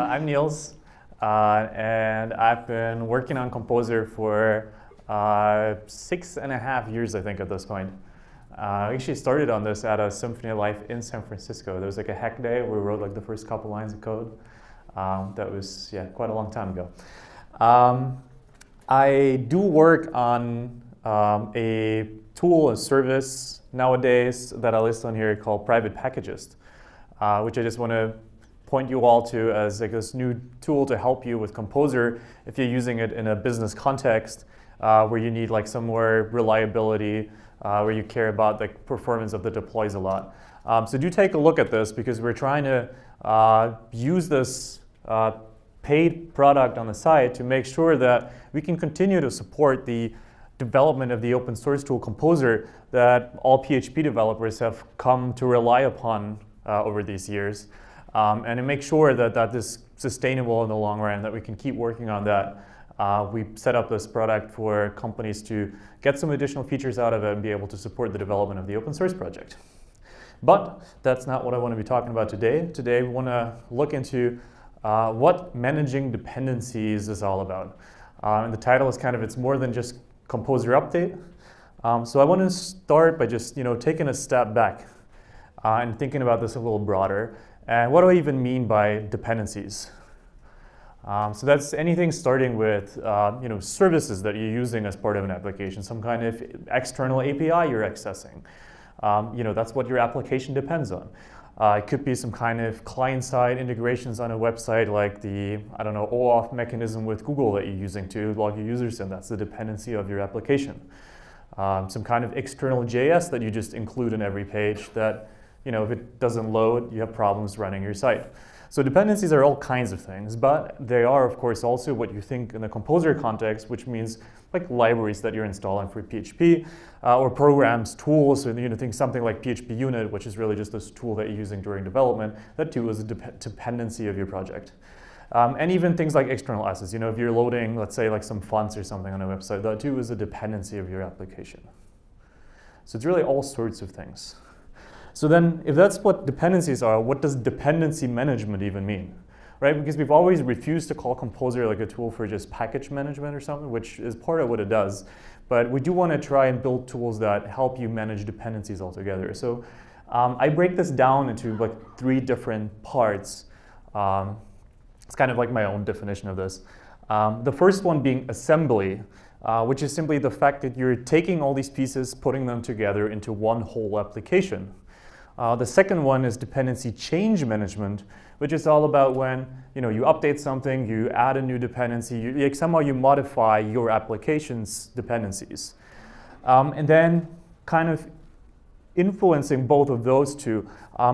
I'm Nils, and I've been working on Composer for 6.5 years, I think, at this point. I actually started on this at a SymfonyLive in San Francisco. There was like a hack day where we wrote like the first couple lines of code. That was, quite a long time ago. I do work on a tool, a service nowadays that I list on here called Private Packages, which I just want to point you all to as like this new tool to help you with Composer if you're using it in a business context where you need like some more reliability, where you care about the performance of the deploys a lot. So do take a look at this because we're trying to use this paid product on the site to make sure that we can continue to support the development of the open source tool Composer that all PHP developers have come to rely upon over these years. And to make sure that that is sustainable in the long run, that we can keep working on that. We set up this product for companies to get some additional features out of it and be able to support the development of the open source project. But that's not what I want to be talking about today. Today we want to look into what managing dependencies is all about. And the title is it's more than just Composer update. So I want to start by just taking a step back and thinking about this a little broader. And what do I even mean by dependencies? So that's anything starting with services that you're using as part of an application, some kind of external API you're accessing. That's what your application depends on. It could be some kind of client-side integrations on a website like the, OAuth mechanism with Google that you're using to log your users in. That's the dependency of your application. Some kind of external JS that you just include in every page that if it doesn't load, you have problems running your site. So dependencies are all kinds of things, but they are, of course, also what you think in the Composer context, which means like libraries that you're installing for PHP, or programs, tools, so think something like PHP Unit, which is really just this tool that you're using during development. That too is a dependency of your project. And even things like external assets. If you're loading, let's say, like some fonts or something on a website, that too is a dependency of your application. So it's really all sorts of things. So then, if that's what dependencies are, what does dependency management even mean? Right? Because we've always refused to call Composer like a tool for just package management or something, which is part of what it does. But we do want to try and build tools that help you manage dependencies altogether. So I break this down into like 3 different parts. It's kind of like my own definition of this. The first one being assembly, which is simply the fact that you're taking all these pieces, putting them together into one whole application. The second one is dependency change management, which is all about when you update something, you add a new dependency, somehow you modify your application's dependencies. And then kind of influencing both of those two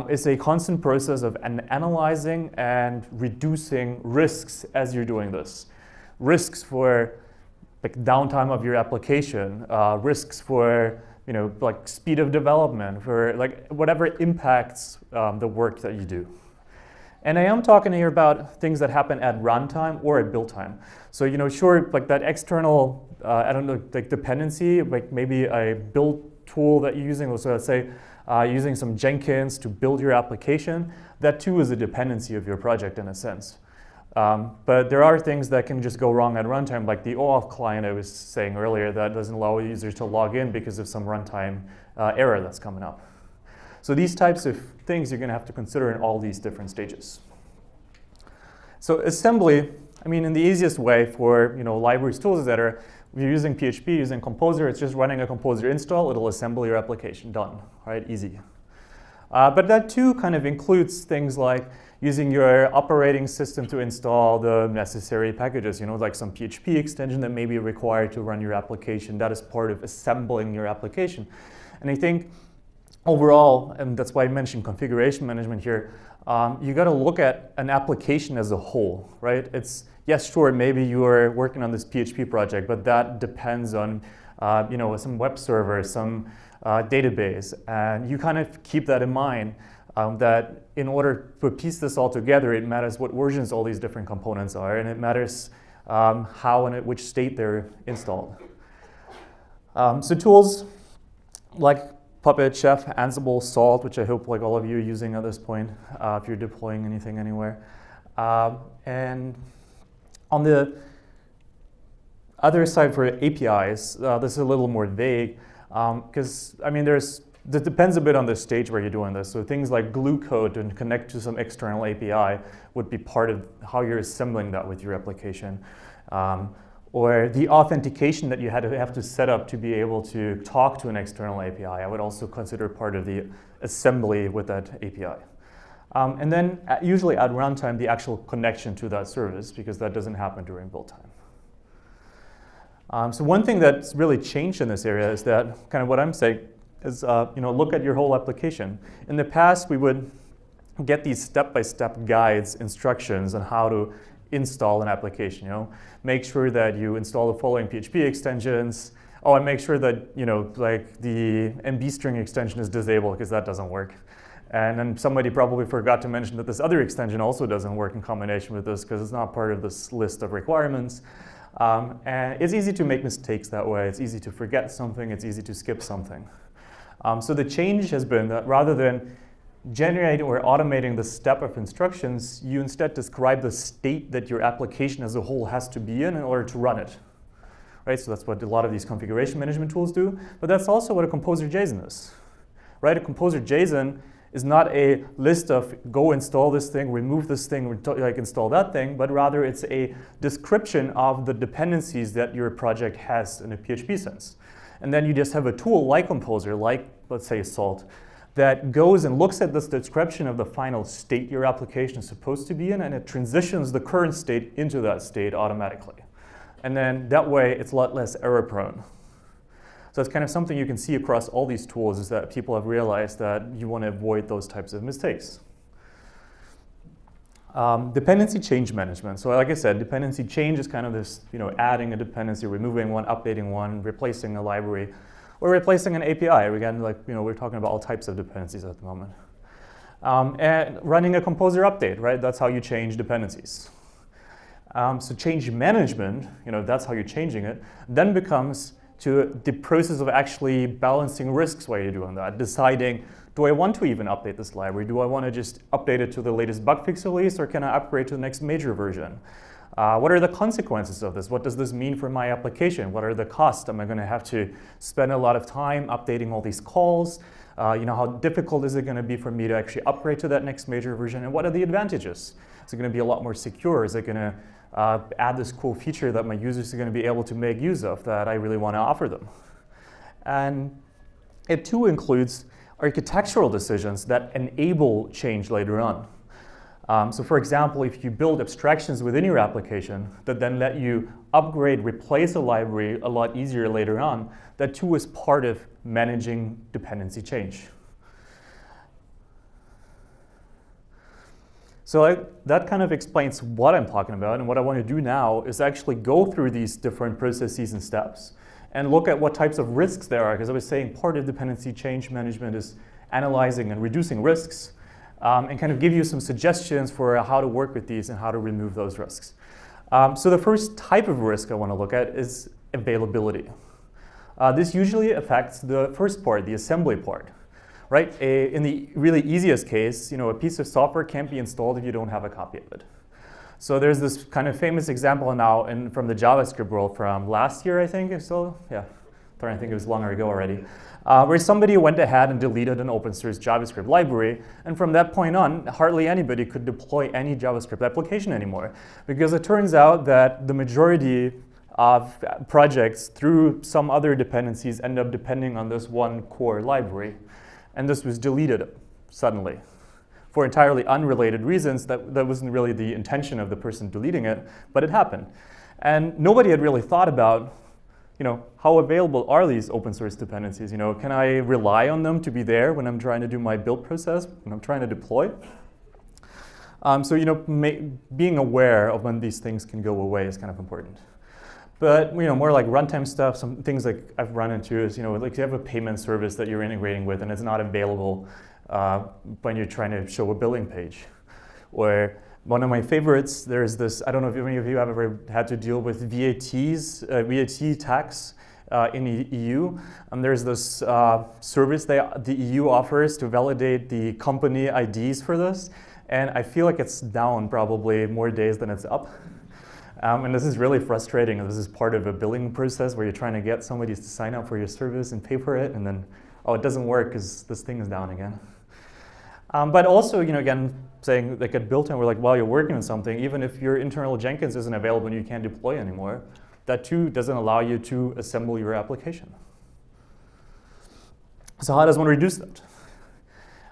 is a constant process of analyzing and reducing risks as you're doing this. Risks for like downtime of your application, risks for like speed of development, for like whatever impacts the work that you do. And I am talking here about things that happen at runtime or at build time. So sure, like that external, like dependency, like maybe a build tool that you're using, so let's say using some Jenkins to build your application, that too is a dependency of your project in a sense. But there are things that can just go wrong at runtime, like the OAuth client I was saying earlier that doesn't allow users to log in because of some runtime error that's coming up. So these types of things you're going to have to consider in all these different stages. So assembly, in the easiest way for libraries, tools, etc. If you're using PHP, using Composer, it's just running a Composer install. It'll assemble your application. Done. Right? Easy. But that too kind of includes things like using your operating system to install the necessary packages, like some PHP extension that may be required to run your application. That is part of assembling your application. And I think overall, and that's why I mentioned configuration management here, you got to look at an application as a whole, right? It's, yes, sure, maybe you are working on this PHP project, but that depends on some web server, some database, and you kind of keep that in mind. That in order to piece this all together, it matters what versions all these different components are, and it matters how and at which state they're installed. So tools like Puppet, Chef, Ansible, Salt, which I hope like all of you are using at this point if you're deploying anything anywhere. And on the other side for APIs, this is a little more vague because, I mean, that depends a bit on the stage where you're doing this. So things like glue code and connect to some external API would be part of how you're assembling that with your application. Or the authentication that you have to set up to be able to talk to an external API, I would also consider part of the assembly with that API. And then usually at runtime, the actual connection to that service, because that doesn't happen during build time. So one thing that's really changed in this area is that kind of what I'm saying is look at your whole application. In the past, we would get these step-by-step guides, instructions on how to install an application. Make sure that you install the following PHP extensions. Oh, and make sure that like the MB string extension is disabled because that doesn't work. And then somebody probably forgot to mention that this other extension also doesn't work in combination with this because it's not part of this list of requirements. And it's easy to make mistakes that way. It's easy to forget something. It's easy to skip something. So the change has been that rather than generating or automating the step of instructions, you instead describe the state that your application as a whole has to be in order to run it. Right? So that's what a lot of these configuration management tools do. But that's also what a composer.json is. Right? A composer.json is not a list of go install this thing, remove this thing, like install that thing, but rather it's a description of the dependencies that your project has in a PHP sense. And then you just have a tool like Composer, like let's say Salt, that goes and looks at this description of the final state your application is supposed to be in, and it transitions the current state into that state automatically. And then that way it's a lot less error prone. So it's kind of something you can see across all these tools is that people have realized that you want to avoid those types of mistakes. Dependency change management. So like I said, dependency change is kind of this, adding a dependency, removing one, updating one, replacing a library, or replacing an API. Again, we're talking about all types of dependencies at the moment. And running a composer update, right? That's how you change dependencies. So change management, that's how you're changing it, then becomes to the process of actually balancing risks while you're doing that, deciding, do I want to even update this library? Do I want to just update it to the latest bug fix release, or can I upgrade to the next major version? What are the consequences of this? What does this mean for my application? What are the costs? Am I going to have to spend a lot of time updating all these calls? How difficult is it going to be for me to actually upgrade to that next major version? And what are the advantages? Is it going to be a lot more secure? Is it going to add this cool feature that my users are going to be able to make use of that I really want to offer them? And it too includes architectural decisions that enable change later on. So for example, if you build abstractions within your application that then let you upgrade, replace a library a lot easier later on, that too is part of managing dependency change. So that kind of explains what I'm talking about, and what I want to do now is actually go through these different processes and steps and look at what types of risks there are, because I was saying part of dependency change management is analyzing and reducing risks, and kind of give you some suggestions for how to work with these and how to remove those risks. So the first type of risk I want to look at is availability. This usually affects the first part, the assembly part. Right? In the really easiest case, a piece of software can't be installed if you don't have a copy of it. So there's this kind of famous example now from the JavaScript world from last year, I think. I think it was longer ago already, where somebody went ahead and deleted an open source JavaScript library. And from that point on, hardly anybody could deploy any JavaScript application anymore, because it turns out that the majority of projects through some other dependencies end up depending on this one core library. And this was deleted suddenly for entirely unrelated reasons. That wasn't really the intention of the person deleting it, but it happened. And nobody had really thought about, how available are these open source dependencies? Can I rely on them to be there when I'm trying to do my build process, when I'm trying to deploy? Being aware of when these things can go away is kind of important. But more like runtime stuff, some things like I've run into is, like you have a payment service that you're integrating with and it's not available when you're trying to show a billing page. Or one of my favorites, there's this, I don't know if any of you have ever had to deal with VAT tax in the EU. There's this service the EU offers to validate the company IDs for this. and I feel like it's down probably more days than it's up. And this is really frustrating. This is part of a billing process where you're trying to get somebody to sign up for your service and pay for it, and then, oh, it doesn't work because this thing is down again. But also, again, saying like at build time, we're like, while you're working on something, even if your internal Jenkins isn't available and you can't deploy anymore, that too doesn't allow you to assemble your application. So how does one reduce that?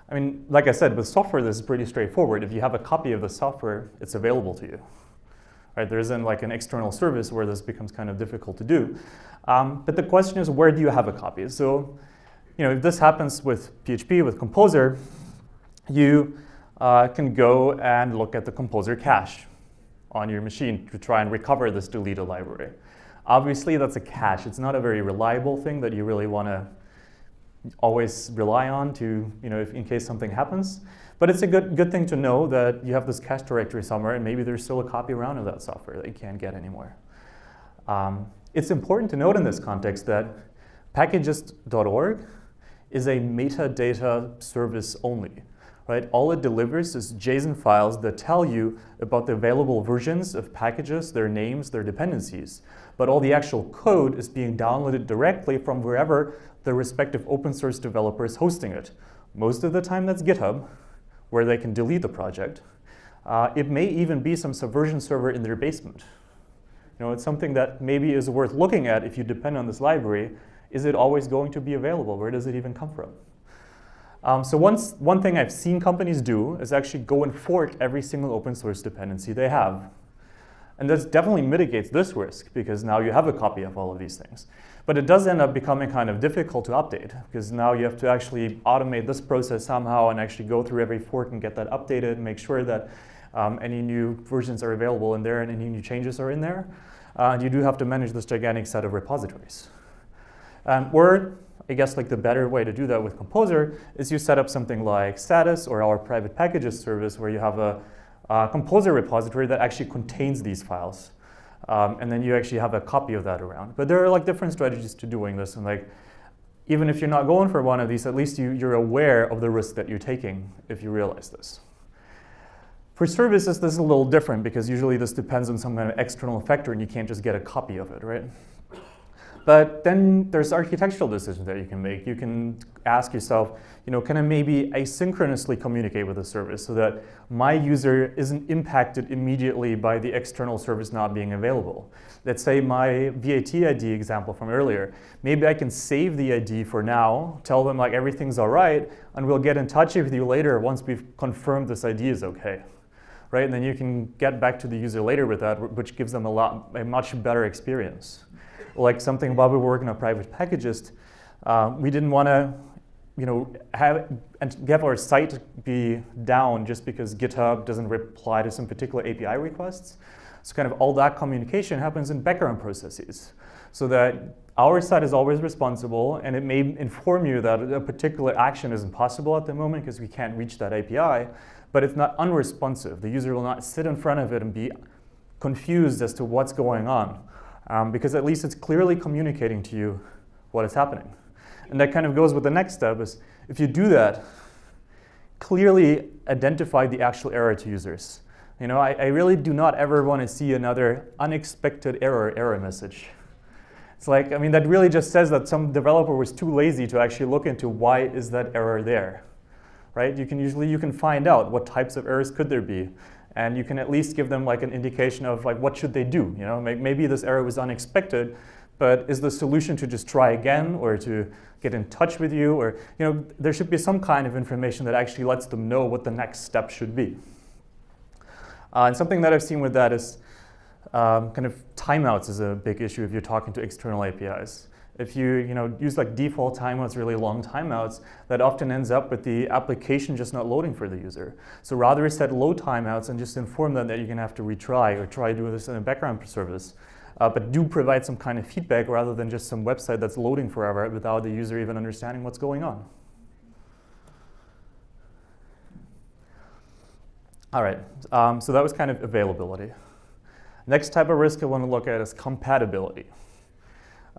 I mean, like I said, with software, this is pretty straightforward. If you have a copy of the software, it's available to you. Right? There isn't like an external service where this becomes kind of difficult to do. But the question is, where do you have a copy? So, if this happens with PHP, with Composer, you can go and look at the Composer cache on your machine to try and recover this deleted library. Obviously, that's a cache. It's not a very reliable thing that you really want to always rely on to, if in case something happens. But it's a good thing to know that you have this cache directory somewhere, and maybe there's still a copy around of that software that you can't get anymore. It's important to note in this context that packages.org is a metadata service only. Right? All it delivers is JSON files that tell you about the available versions of packages, their names, their dependencies. But all the actual code is being downloaded directly from wherever the respective open source developer is hosting it. Most of the time that's GitHub, where they can delete the project. It may even be some Subversion server in their basement. It's something that maybe is worth looking at if you depend on this library. Is it always going to be available? Where does it even come from? So one thing I've seen companies do is actually go and fork every single open source dependency they have. And this definitely mitigates this risk, because now you have a copy of all of these things. But it does end up becoming kind of difficult to update, because now you have to actually automate this process somehow and actually go through every fork and get that updated and make sure that any new versions are available in there and any new changes are in there. And you do have to manage this gigantic set of repositories. Or I guess like the better way to do that with Composer is you set up something like Status or our private packages service, where you have a Composer repository that actually contains these files. And then you actually have a copy of that around. But there are like different strategies to doing this. And like, even if you're not going for one of these, at least you're aware of the risk that you're taking if you realize this. For services, this is a little different, because usually this depends on some kind of external effector and you can't just get a copy of it, right? But then there's architectural decisions that you can make. You can ask yourself, can I maybe asynchronously communicate with the service so that my user isn't impacted immediately by the external service not being available? Let's say my VAT ID example from earlier. Maybe I can save the ID for now, tell them like everything's all right, and we'll get in touch with you later once we've confirmed this ID is okay. Right? And then you can get back to the user later with that, which gives them a much better experience. Like something while we were working on private packages, we didn't want to, have our site be down just because GitHub doesn't reply to some particular API requests. So kind of all that communication happens in background processes, so that our site is always responsible, and it may inform you that a particular action isn't possible at the moment because we can't reach that API, but it's not unresponsive. The user will not sit in front of it and be confused as to what's going on. Because at least it's clearly communicating to you what is happening. And that kind of goes with the next step is, if you do that, clearly identify the actual error to users. I really do not ever want to see another unexpected error message. It's like, that really just says that some developer was too lazy to actually look into why is that error there, right? You can find out what types of errors could there be. And you can at least give them like an indication of like what should they do. Maybe this error was unexpected, but is the solution to just try again or to get in touch with you? Or there should be some kind of information that actually lets them know what the next step should be. And something that I've seen with that is kind of timeouts is a big issue if you're talking to external APIs. If you use like default timeouts, really long timeouts, that often ends up with the application just not loading for the user. So rather set load timeouts and just inform them that you're going to have to retry or try doing this in a background service. But do provide some kind of feedback rather than just some website that's loading forever without the user even understanding what's going on. All right, so that was kind of availability. Next type of risk I want to look at is compatibility.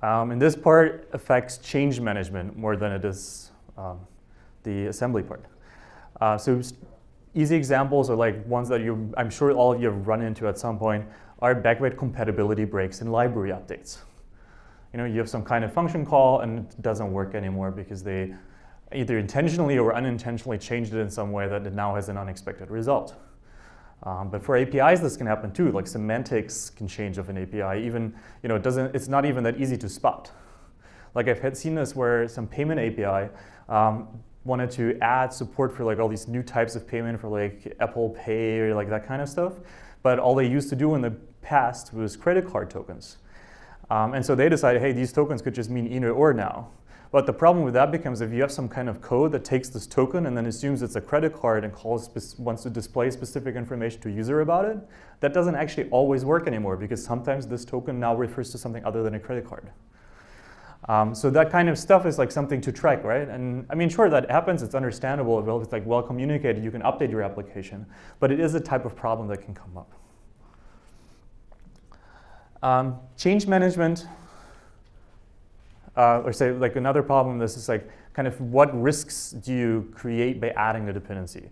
And this part affects change management more than it is the assembly part. So easy examples are like ones that I'm sure all of you have run into at some point are backward compatibility breaks in library updates. You have some kind of function call and it doesn't work anymore because they either intentionally or unintentionally changed it in some way that it now has an unexpected result. But for APIs, this can happen too. Like semantics can change of an API. Even, it's not even that easy to spot. Like I've had seen this where some payment API wanted to add support for like all these new types of payment for like Apple Pay or like that kind of stuff. But all they used to do in the past was credit card tokens. And so they decided, hey, these tokens could just mean either or now. But the problem with that becomes if you have some kind of code that takes this token and then assumes it's a credit card and wants to display specific information to a user about it, that doesn't actually always work anymore because sometimes this token now refers to something other than a credit card. So that kind of stuff is like something to track, right? And I mean, sure, that happens. It's understandable. If it's like well communicated, you can update your application. But it is a type of problem that can come up. Change management. Or say like another problem, this is like kind of what risks do you create by adding a dependency?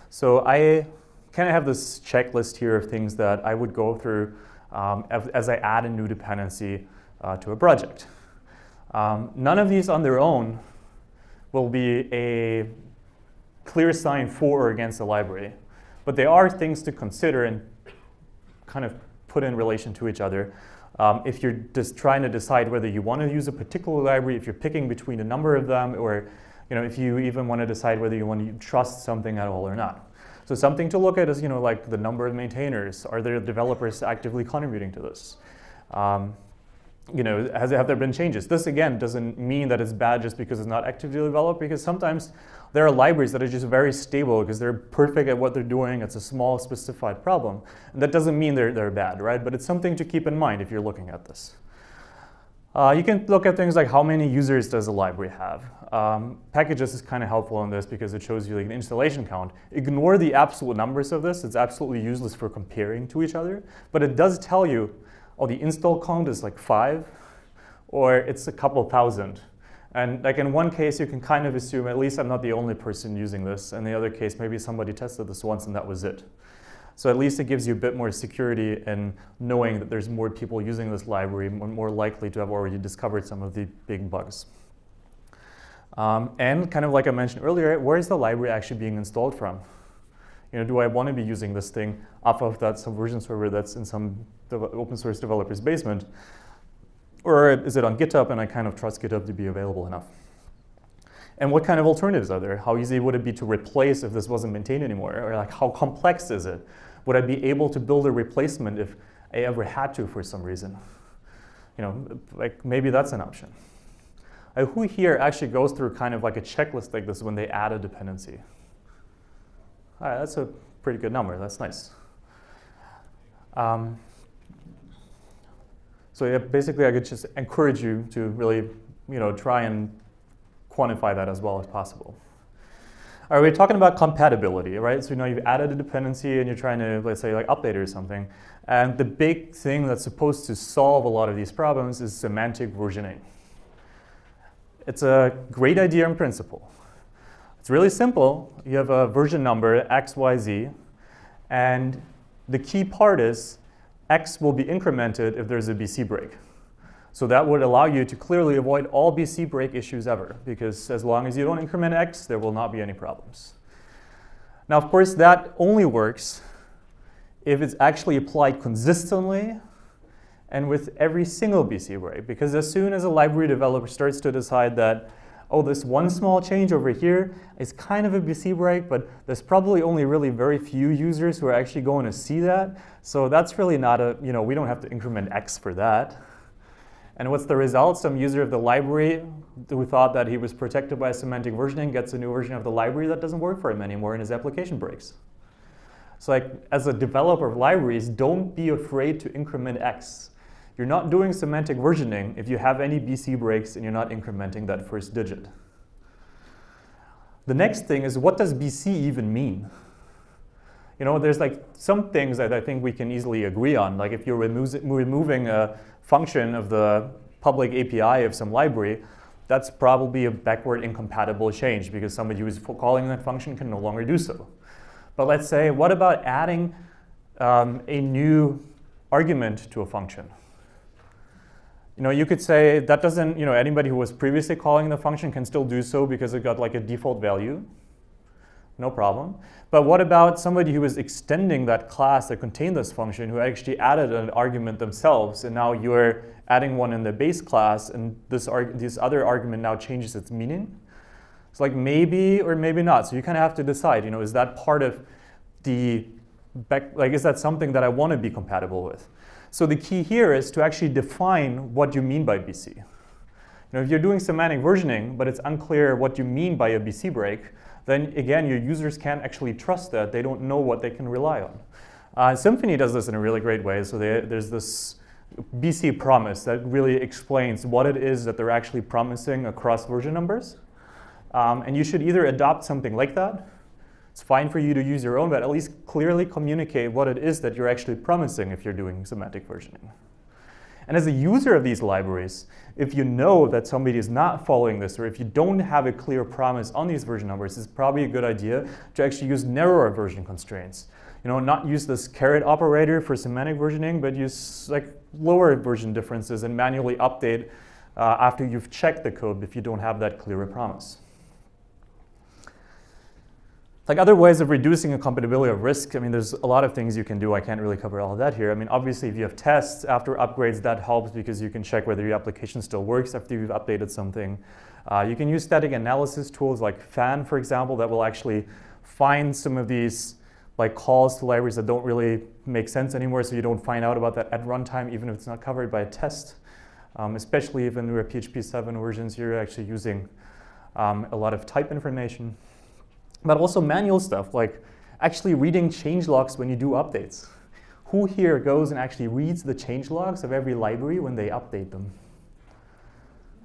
So I kind of have this checklist here of things that I would go through as I add a new dependency to a project. None of these on their own will be a clear sign for or against the library, but they are things to consider and kind of put in relation to each other. If you're just trying to decide whether you want to use a particular library, if you're picking between a number of them, or if you even want to decide whether you want to trust something at all or not. So something to look at is like the number of maintainers. Are there developers actively contributing to this? Have there been changes? This again doesn't mean that it's bad just because it's not actively developed, because sometimes there are libraries that are just very stable because they're perfect at what they're doing. It's a small specified problem. And that doesn't mean they're bad, right? But it's something to keep in mind if you're looking at this. You can look at things like how many users does a library have. Packages is kind of helpful in this because it shows you like the installation count. Ignore the absolute numbers of this. It's absolutely useless for comparing to each other. But it does tell you, oh, the install count is like 5, or it's a couple thousand. And like in one case, you can kind of assume at least I'm not the only person using this. In the other case, maybe somebody tested this once and that was it. So at least it gives you a bit more security in knowing that there's more people using this library, more likely to have already discovered some of the big bugs. And kind of like I mentioned earlier, where is the library actually being installed from? Do I want to be using this thing off of that Subversion server that's in some open source developer's basement? Or is it on GitHub and I kind of trust GitHub to be available enough? And what kind of alternatives are there? How easy would it be to replace if this wasn't maintained anymore? Or like how complex is it? Would I be able to build a replacement if I ever had to for some reason? Like maybe that's an option. Who here actually goes through kind of like a checklist like this when they add a dependency? All right, that's a pretty good number. That's nice. So yeah, basically, I could just encourage you to really, try and quantify that as well as possible. All right, we're talking about compatibility, right? So you've added a dependency and you're trying to, let's say, like update it or something. And the big thing that's supposed to solve a lot of these problems is semantic versioning. It's a great idea in principle. It's really simple. You have a version number, X, Y, Z, and the key part is X will be incremented if there's a BC break. So that would allow you to clearly avoid all BC break issues ever, because as long as you don't increment X, there will not be any problems. Now, of course, that only works if it's actually applied consistently and with every single BC break, because as soon as a library developer starts to decide that, oh, this one small change over here is kind of a BC break, but there's probably only really very few users who are actually going to see that. So that's really not a, we don't have to increment X for that. And what's the result? Some user of the library who thought that he was protected by semantic versioning gets a new version of the library that doesn't work for him anymore and his application breaks. So like, as a developer of libraries, don't be afraid to increment X. You're not doing semantic versioning if you have any BC breaks and you're not incrementing that first digit. The next thing is, what does BC even mean? There's like some things that I think we can easily agree on. Like if you're removing a function of the public API of some library, that's probably a backward incompatible change because somebody who is calling that function can no longer do so. But let's say, what about adding a new argument to a function? You could say that doesn't, anybody who was previously calling the function can still do so because it got like a default value. No problem. But what about somebody who was extending that class that contained this function, who actually added an argument themselves, and now you're adding one in the base class, and this other argument now changes its meaning? It's like maybe or maybe not. So you kind of have to decide, is that part of the, is that something that I want to be compatible with? So the key here is to actually define what you mean by BC. If you're doing semantic versioning, but it's unclear what you mean by a BC break, then again, your users can't actually trust that. They don't know what they can rely on. Symfony does this in a really great way. So there's this BC promise that really explains what it is that they're actually promising across version numbers. And you should either adopt something like that. It's fine for you to use your own, but at least clearly communicate what it is that you're actually promising if you're doing semantic versioning. And as a user of these libraries, if you know that somebody is not following this, or if you don't have a clear promise on these version numbers, it's probably a good idea to actually use narrower version constraints. Not use this caret operator for semantic versioning, but use like lower version differences and manually update after you've checked the code if you don't have that clearer promise. Like other ways of reducing a compatibility of risk, there's a lot of things you can do. I can't really cover all of that here. Obviously, if you have tests after upgrades, that helps because you can check whether your application still works after you've updated something. You can use static analysis tools like Fan, for example, that will actually find some of these like calls to libraries that don't really make sense anymore, so you don't find out about that at runtime, even if it's not covered by a test. Especially if in newer PHP 7 versions, you're actually using a lot of type information. But also manual stuff, like actually reading changelogs when you do updates. Who here goes and actually reads the changelogs of every library when they update them?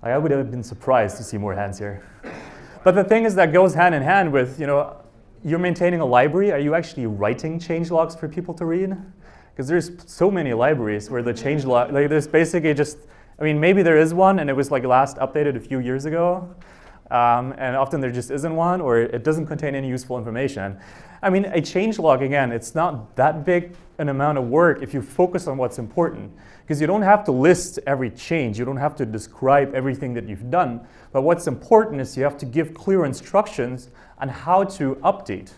I would have been surprised to see more hands here. But the thing is that goes hand in hand with, you're maintaining a library. Are you actually writing changelogs for people to read? Because there's so many libraries where the changelog, there's basically just, maybe there is one and it was like last updated a few years ago. And often there just isn't one, or it doesn't contain any useful information. A changelog, again, it's not that big an amount of work if you focus on what's important, because you don't have to list every change. You don't have to describe everything that you've done. But what's important is you have to give clear instructions on how to update.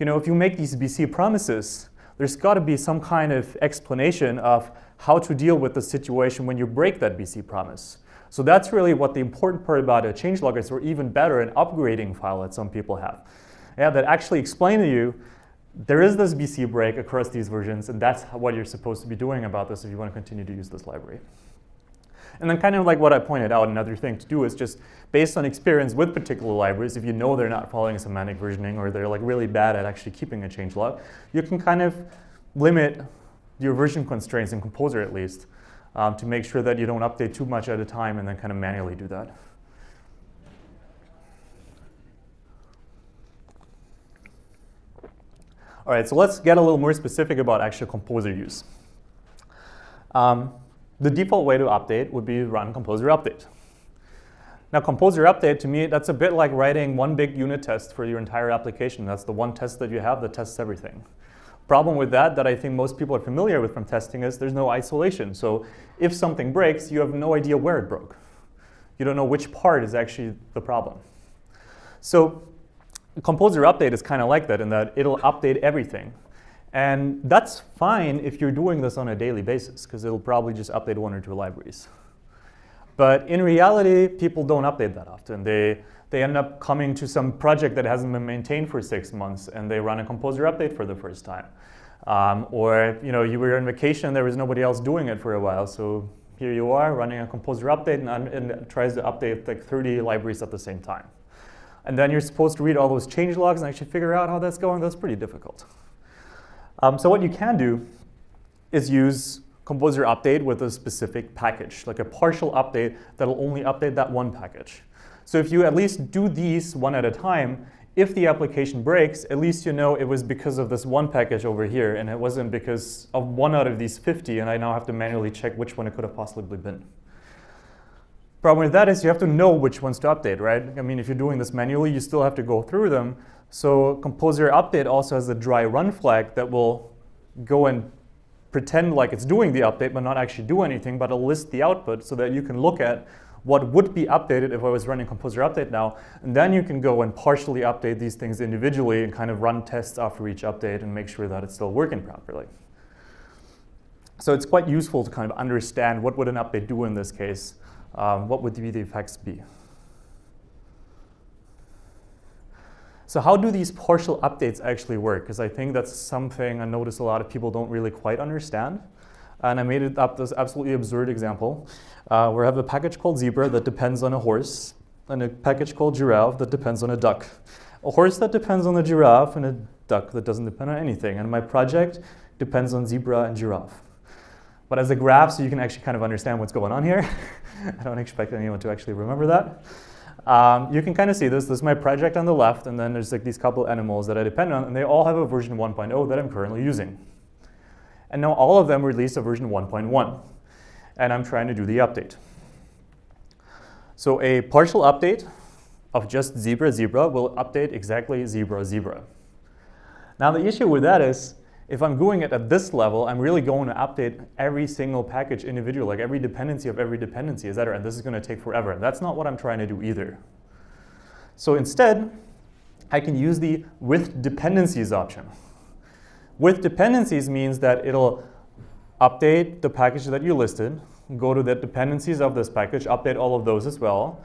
If you make these BC promises, there's got to be some kind of explanation of how to deal with the situation when you break that BC promise. So that's really what the important part about a changelog is, or even better, an upgrading file that some people have. That actually explain to you, there is this BC break across these versions, and that's what you're supposed to be doing about this if you want to continue to use this library. And then kind of like what I pointed out, another thing to do is just based on experience with particular libraries, if you know they're not following semantic versioning or they're like really bad at actually keeping a changelog, you can kind of limit your version constraints in Composer at least, to make sure that you don't update too much at a time and then kind of manually do that. All right, so let's get a little more specific about actual Composer use. The default way to update would be run Composer update. Now, Composer update, to me, that's a bit like writing one big unit test for your entire application. That's the one test that you have that tests everything. Problem with that I think most people are familiar with from testing is there's no isolation. So if something breaks, you have no idea where it broke. You don't know which part is actually the problem. So Composer update is kind of like that in that it'll update everything. And that's fine if you're doing this on a daily basis, because it'll probably just update one or two libraries. But in reality, people don't update that often. They end up coming to some project that hasn't been maintained for 6 months, and they run a Composer update for the first time. Or you were on vacation, there was nobody else doing it for a while, so here you are running a Composer update, and it tries to update like 30 libraries at the same time. And then you're supposed to read all those change logs and actually figure out how that's going. That's pretty difficult. So what you can do is use Composer update with a specific package, like a partial update that'll only update that one package. So if you at least do these one at a time, if the application breaks, at least you know it was because of this one package over here, and it wasn't because of one out of these 50, and I now have to manually check which one it could have possibly been. Problem with that is you have to know which ones to update, right? If you're doing this manually, you still have to go through them. So composer update also has a dry run flag that will go and pretend like it's doing the update but not actually do anything, but it'll list the output so that you can look at what would be updated if I was running composer update now, and then you can go and partially update these things individually and kind of run tests after each update and make sure that it's still working properly. So it's quite useful to kind of understand what would an update do in this case, what would the effects be. So how do these partial updates actually work? Because I think that's something I notice a lot of people don't really quite understand. And I made it up this absolutely absurd example where I have a package called zebra that depends on a horse, and a package called giraffe that depends on a duck. A horse that depends on a giraffe, and a duck that doesn't depend on anything. And my project depends on zebra and giraffe. But as a graph, so you can actually kind of understand what's going on here. I don't expect anyone to actually remember that. You can kind of see this. This is my project on the left, and then there's like these couple animals that I depend on, and they all have a version 1.0 that I'm currently using. And now all of them release a version 1.1, and I'm trying to do the update. So a partial update of just zebra will update exactly zebra. Now the issue with that is, if I'm doing it at this level, I'm really going to update every single package individually, like every dependency of every dependency, etc. And this is going to take forever. And that's not what I'm trying to do either. So instead, I can use the with dependencies option. With dependencies means that it'll update the package that you listed, go to the dependencies of this package, update all of those as well.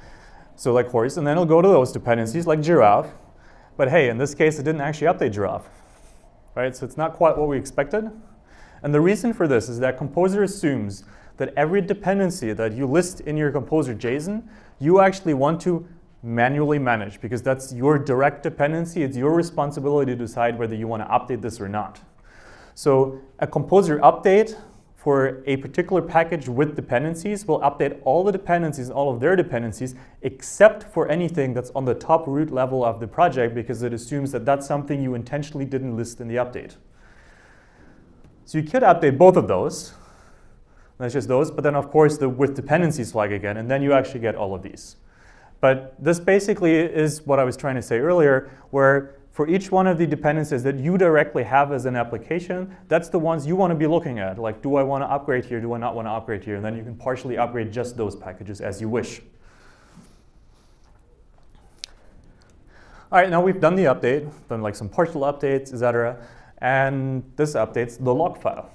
So like horse, and then it'll go to those dependencies like giraffe. But hey, in this case, it didn't actually update giraffe. Right? So it's not quite what we expected. And the reason for this is that Composer assumes that every dependency that you list in your Composer JSON, you actually want to manually manage, because that's your direct dependency. It's your responsibility to decide whether you want to update this or not. So a Composer update for a particular package with dependencies will update all the dependencies, all of their dependencies, except for anything that's on the top root level of the project, because it assumes that that's something you intentionally didn't list in the update. So you could update both of those. That's just those, but then of course the with dependencies flag again, and then you actually get all of these. But this basically is what I was trying to say earlier, where for each one of the dependencies that you directly have as an application, that's the ones you want to be looking at. Like, do I want to upgrade here? Do I not want to upgrade here? And then you can partially upgrade just those packages as you wish. All right, now we've done the update, done like some partial updates, etc. And this updates the log file.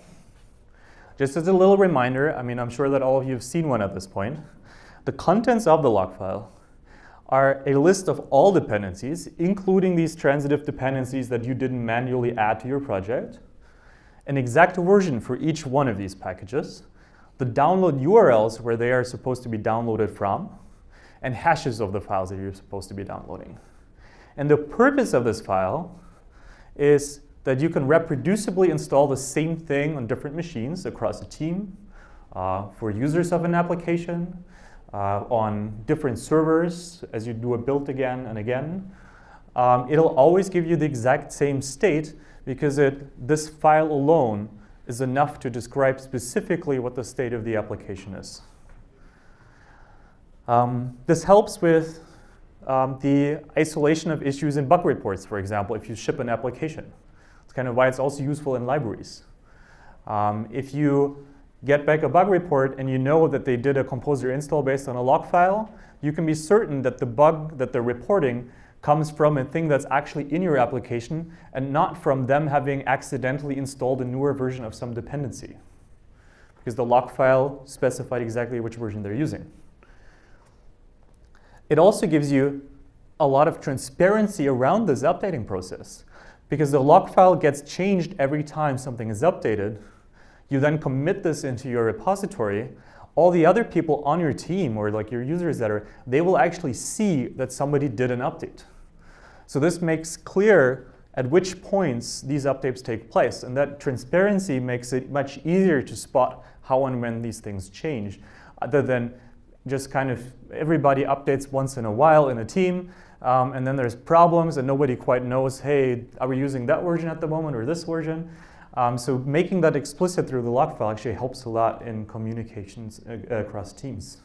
Just as a little reminder, I mean, I'm sure that all of you have seen one at this point. The contents of the log file are a list of all dependencies, including these transitive dependencies that you didn't manually add to your project, an exact version for each one of these packages, the download URLs where they are supposed to be downloaded from, and hashes of the files that you're supposed to be downloading. And the purpose of this file is that you can reproducibly install the same thing on different machines across a team, for users of an application, on different servers as you do a build again and again. It'll always give you the exact same state, because this file alone is enough to describe specifically what the state of the application is. This helps with the isolation of issues in bug reports, for example, if you ship an application. It's kind of why it's also useful in libraries. If you get back a bug report and you know that they did a Composer install based on a log file, you can be certain that the bug that they're reporting comes from a thing that's actually in your application and not from them having accidentally installed a newer version of some dependency, because the log file specified exactly which version they're using. It also gives you a lot of transparency around this updating process, because the log file gets changed every time something is updated. You then commit this into your repository. All the other people on your team, or like your users they will actually see that somebody did an update. So this makes clear at which points these updates take place. And that transparency makes it much easier to spot how and when these things change, other than just kind of everybody updates once in a while in a team, and then there's problems and nobody quite knows, hey, are we using that version at the moment or this version? So making that explicit through the log file actually helps a lot in communications across teams.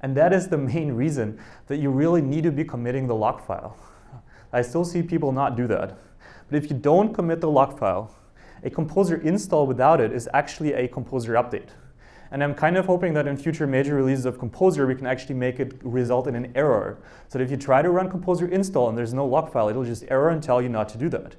And that is the main reason that you really need to be committing the log file. I still see people not do that. But if you don't commit the lock file, a composer install without it is actually a composer update. And I'm kind of hoping that in future major releases of Composer, we can actually make it result in an error. So that if you try to run Composer install and there's no lock file, it'll just error and tell you not to do that.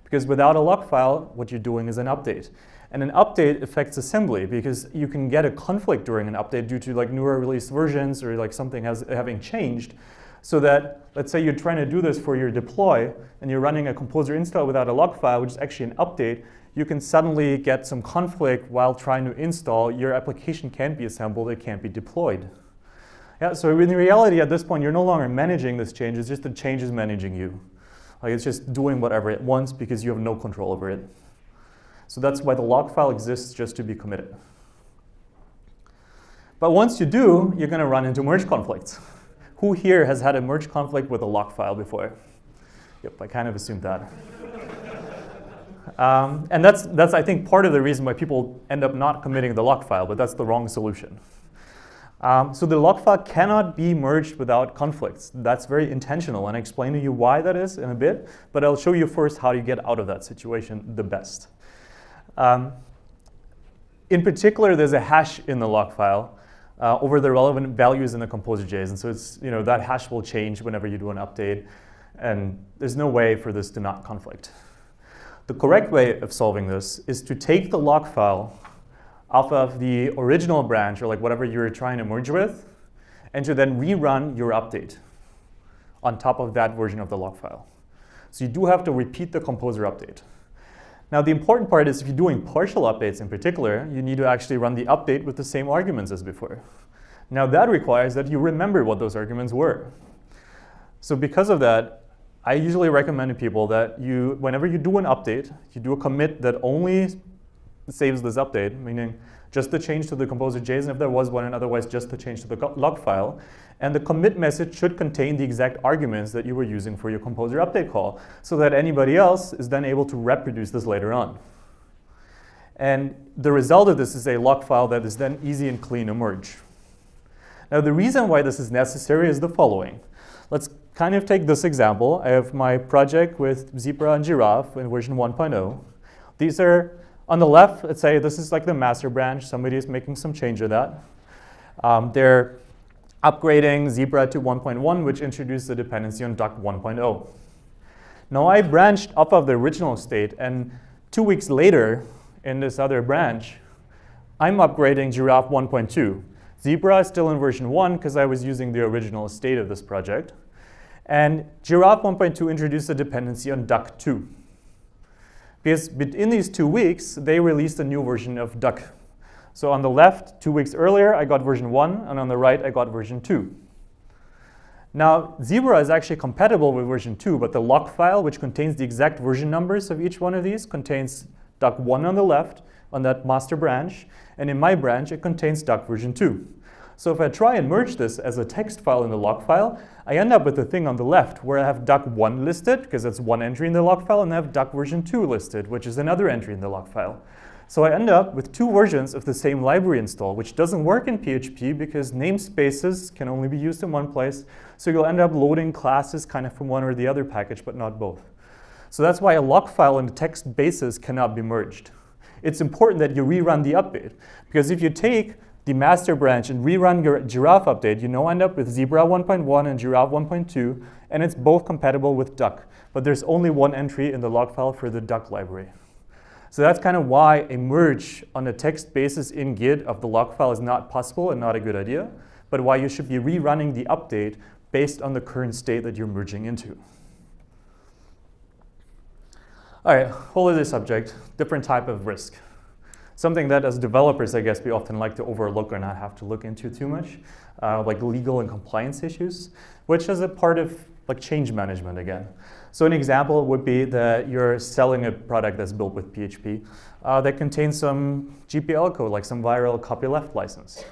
Because without a lock file, what you're doing is an update. And an update affects assembly because you can get a conflict during an update due to like newer release versions or like something having changed. So that, let's say you're trying to do this for your deploy and you're running a Composer install without a lock file, which is actually an update, you can suddenly get some conflict while trying to install. Your application can't be assembled, it can't be deployed. Yeah, so in reality at this point, you're no longer managing this change, it's just the change is managing you. Like it's just doing whatever it wants because you have no control over it. So that's why the lock file exists, just to be committed. But once you do, you're gonna run into merge conflicts. Who here has had a merge conflict with a lock file before? Yep, I kind of assumed that. And that's, I think, part of the reason why people end up not committing the lock file, but that's the wrong solution. So the lock file cannot be merged without conflicts. That's very intentional, and I'll explain to you why that is in a bit, but I'll show you first how you get out of that situation the best. In particular, there's a hash in the lock file over the relevant values in the composer.json, so it's, that hash will change whenever you do an update, and there's no way for this to not conflict. The correct way of solving this is to take the lock file off of the original branch, or like whatever you're trying to merge with, and to then rerun your update on top of that version of the lock file. So you do have to repeat the composer update. Now the important part is if you're doing partial updates in particular, you need to actually run the update with the same arguments as before. Now that requires that you remember what those arguments were. So because of that, I usually recommend to people that whenever you do an update, you do a commit that only saves this update, meaning just the change to the composer.json if there was one, and otherwise just the change to the log file. And the commit message should contain the exact arguments that you were using for your composer update call, so that anybody else is then able to reproduce this later on. And the result of this is a log file that is then easy and clean to merge. Now the reason why this is necessary is the following. Let's kind of take this example. I have my project with Zebra and Giraffe in version 1.0. These are, on the left, let's say this is like the master branch. Somebody is making some change to that. They're upgrading Zebra to 1.1, which introduced the dependency on duck 1.0. Now I branched off of the original state, and 2 weeks later, in this other branch, I'm upgrading Giraffe 1.2. Zebra is still in version 1 because I was using the original state of this project. And Giraffe 1.2 introduced a dependency on duck 2. Because in these 2 weeks, they released a new version of duck. So on the left, 2 weeks earlier, I got version 1, and on the right, I got version 2. Now, Zebra is actually compatible with version 2, but the log file, which contains the exact version numbers of each one of these, contains duck 1 on the left, on that master branch, and in my branch, it contains duck version 2. So if I try and merge this as a text file in the log file, I end up with the thing on the left where I have duck 1 listed, because it's one entry in the log file, and I have duck version 2 listed, which is another entry in the log file. So I end up with 2 versions of the same library install, which doesn't work in PHP because namespaces can only be used in one place. So you'll end up loading classes kind of from one or the other package, but not both. So that's why a log file and a text basis cannot be merged. It's important that you rerun the update, because if you take the master branch and rerun your Giraffe update, you now end up with Zebra 1.1 and Giraffe 1.2, and it's both compatible with duck. But there's only one entry in the log file for the duck library. So that's kind of why a merge on a text basis in Git of the log file is not possible and not a good idea, but why you should be rerunning the update based on the current state that you're merging into. All right, whole other subject, different type of risk. Something that as developers, I guess, we often like to overlook or not have to look into too much, like legal and compliance issues, which is a part of like change management again. So an example would be that you're selling a product that's built with PHP that contains some GPL code, like some viral copyleft license.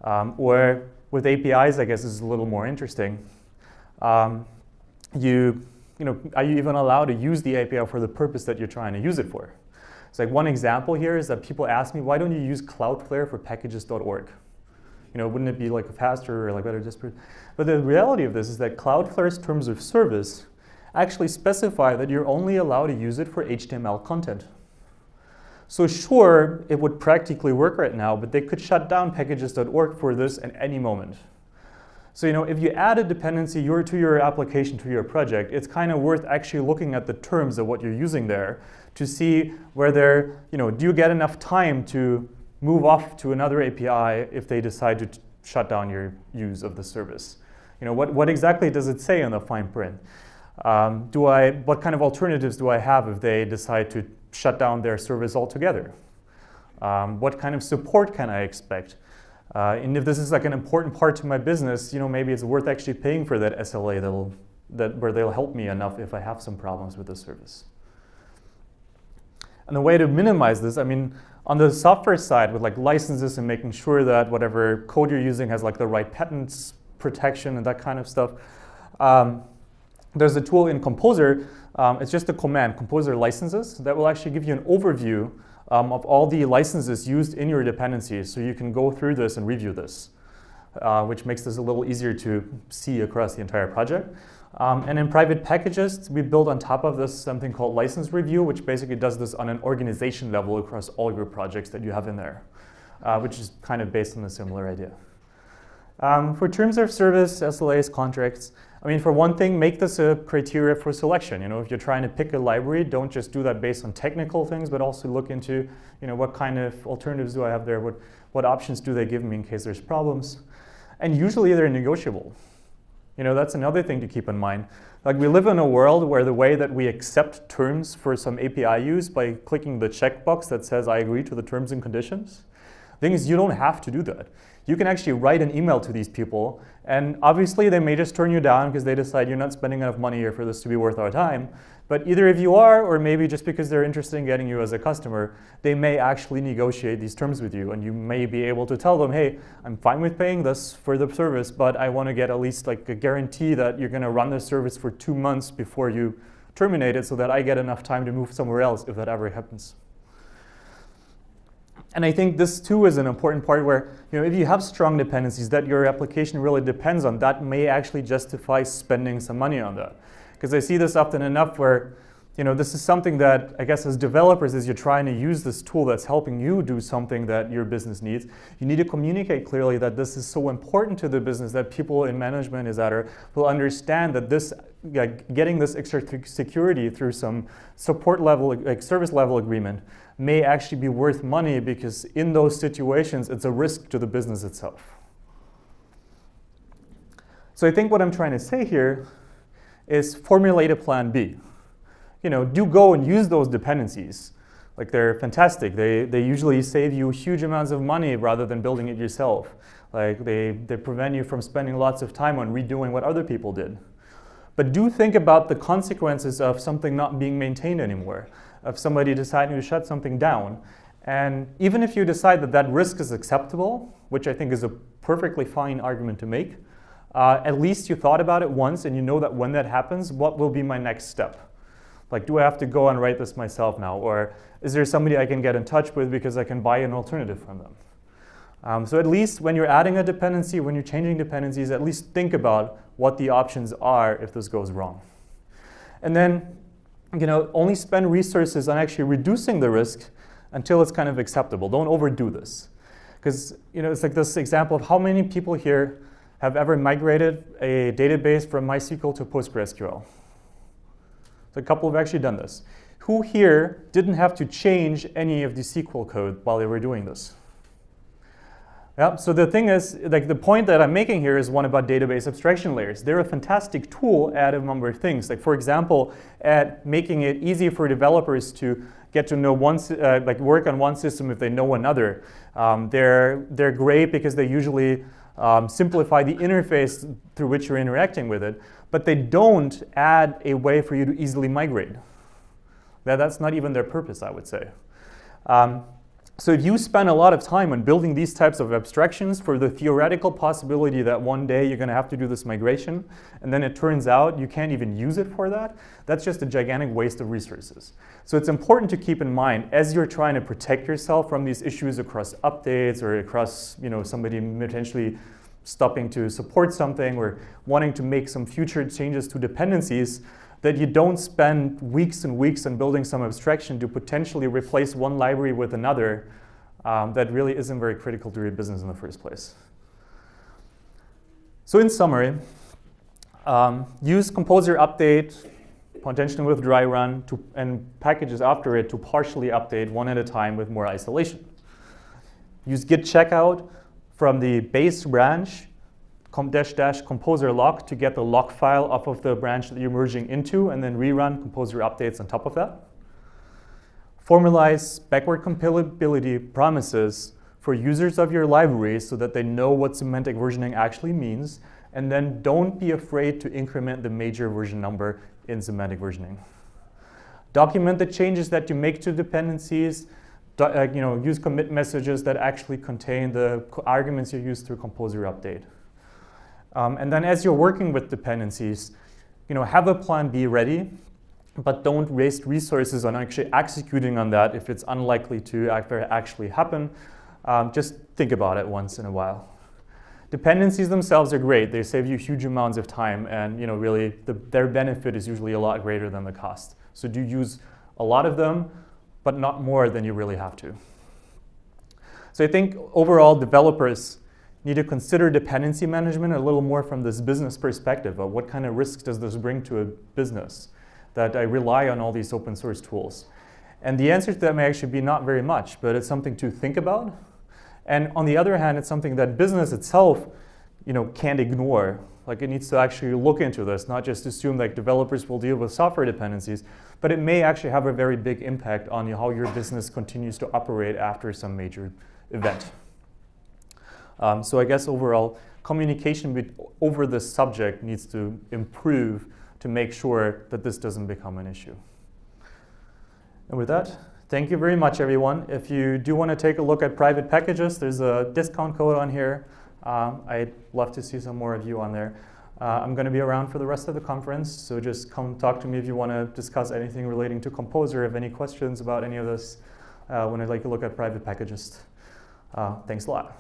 Or with APIs, I guess is a little more interesting. Are you even allowed to use the API for the purpose that you're trying to use it for? So like one example here is that people ask me, why don't you use Cloudflare for packages.org? Wouldn't it be like faster or like better? But the reality of this is that Cloudflare's terms of service actually specify that you're only allowed to use it for HTML content. So sure, it would practically work right now, but they could shut down packages.org for this at any moment. So if you add a dependency to your application, to your project, it's kind of worth actually looking at the terms of what you're using there to see whether, do you get enough time to move off to another API if they decide to shut down your use of the service. What exactly does it say in the fine print? What kind of alternatives do I have if they decide to shut down their service altogether? What kind of support can I expect? And if this is like an important part to my business, maybe it's worth actually paying for that SLA where they'll help me enough if I have some problems with the service. And the way to minimize this, on the software side with like licenses and making sure that whatever code you're using has like the right patents protection and that kind of stuff, there's a tool in Composer. It's just a command, Composer licenses, that will actually give you an overview of all the licenses used in your dependencies, so you can go through this and review this, which makes this a little easier to see across the entire project. And in private packages, we build on top of this something called license review, which basically does this on an organization level across all your projects that you have in there, which is kind of based on a similar idea. For terms of service, SLAs, contracts, for one thing, make this a criteria for selection. If you're trying to pick a library, don't just do that based on technical things, but also look into, what kind of alternatives do I have there? What options do they give me in case there's problems? And usually they're negotiable. That's another thing to keep in mind. Like, we live in a world where the way that we accept terms for some API use by clicking the checkbox that says I agree to the terms and conditions. The thing is, you don't have to do that. You can actually write an email to these people, and obviously they may just turn you down because they decide you're not spending enough money here for this to be worth our time. But either if you are, or maybe just because they're interested in getting you as a customer, they may actually negotiate these terms with you, and you may be able to tell them, hey, I'm fine with paying this for the service, but I want to get at least like a guarantee that you're going to run the service for 2 months before you terminate it, so that I get enough time to move somewhere else if that ever happens. And I think this too is an important part where, if you have strong dependencies that your application really depends on, that may actually justify spending some money on that. Because I see this often enough where, this is something that, I guess as developers, as you're trying to use this tool that's helping you do something that your business needs, you need to communicate clearly that this is so important to the business that people in management, will understand that this, getting this extra security through some support level, like service level agreement, may actually be worth money, because in those situations, it's a risk to the business itself. So I think what I'm trying to say here is formulate a plan B. Do go and use those dependencies. Like, they're fantastic. They usually save you huge amounts of money rather than building it yourself. Like, they prevent you from spending lots of time on redoing what other people did. But do think about the consequences of something not being maintained anymore, of somebody deciding to shut something down. And even if you decide that that risk is acceptable, which I think is a perfectly fine argument to make, at least you thought about it once, and you know that when that happens, what will be my next step? Like, do I have to go and write this myself now? Or is there somebody I can get in touch with because I can buy an alternative from them? So at least when you're adding a dependency, when you're changing dependencies, at least think about what the options are if this goes wrong. And then, only spend resources on actually reducing the risk until it's kind of acceptable. Don't overdo this. Because, it's like this example of how many people here have ever migrated a database from MySQL to PostgreSQL. So a couple have actually done this. Who here didn't have to change any of the SQL code while they were doing this? Yeah, so the thing is, like, the point that I'm making here is one about database abstraction layers. They're a fantastic tool at a number of things. Like, for example, at making it easy for developers to get to know work on one system if they know another. They're great because they usually simplify the interface through which you're interacting with it, but they don't add a way for you to easily migrate. That's not even their purpose, I would say. So if you spend a lot of time on building these types of abstractions for the theoretical possibility that one day you're going to have to do this migration, and then it turns out you can't even use it for that, that's just a gigantic waste of resources. So it's important to keep in mind, as you're trying to protect yourself from these issues across updates or across somebody potentially stopping to support something or wanting to make some future changes to dependencies, that you don't spend weeks and weeks on building some abstraction to potentially replace one library with another that really isn't very critical to your business in the first place. So in summary, use composer update, potentially with dry run, and packages after it to partially update one at a time with more isolation. Use git checkout from the base branch composer.lock to get the lock file off of the branch that you're merging into, and then rerun composer updates on top of that. Formalize backward compatibility promises for users of your library so that they know what semantic versioning actually means, and then don't be afraid to increment the major version number in semantic versioning. Document the changes that you make to dependencies. Use commit messages that actually contain the arguments you use through composer update. And then as you're working with dependencies, have a plan B ready, but don't waste resources on actually executing on that if it's unlikely to actually happen. Just think about it once in a while. Dependencies themselves are great. They save you huge amounts of time, and really their benefit is usually a lot greater than the cost. So do use a lot of them, but not more than you really have to. So I think overall developers need to consider dependency management a little more from this business perspective of what kind of risks does this bring to a business that I rely on all these open source tools. And the answer to that may actually be not very much, but it's something to think about. And on the other hand, it's something that business itself, can't ignore. Like it needs to actually look into this, not just assume that developers will deal with software dependencies, but it may actually have a very big impact on how your business continues to operate after some major event. So I guess overall, communication over this subject needs to improve to make sure that this doesn't become an issue. And with that, thank you very much, everyone. If you do want to take a look at private packages, there's a discount code on here. I'd love to see some more of you on there. I'm going to be around for the rest of the conference, so just come talk to me if you want to discuss anything relating to Composer, have any questions about any of this when I'd like to look at private packages. Thanks a lot.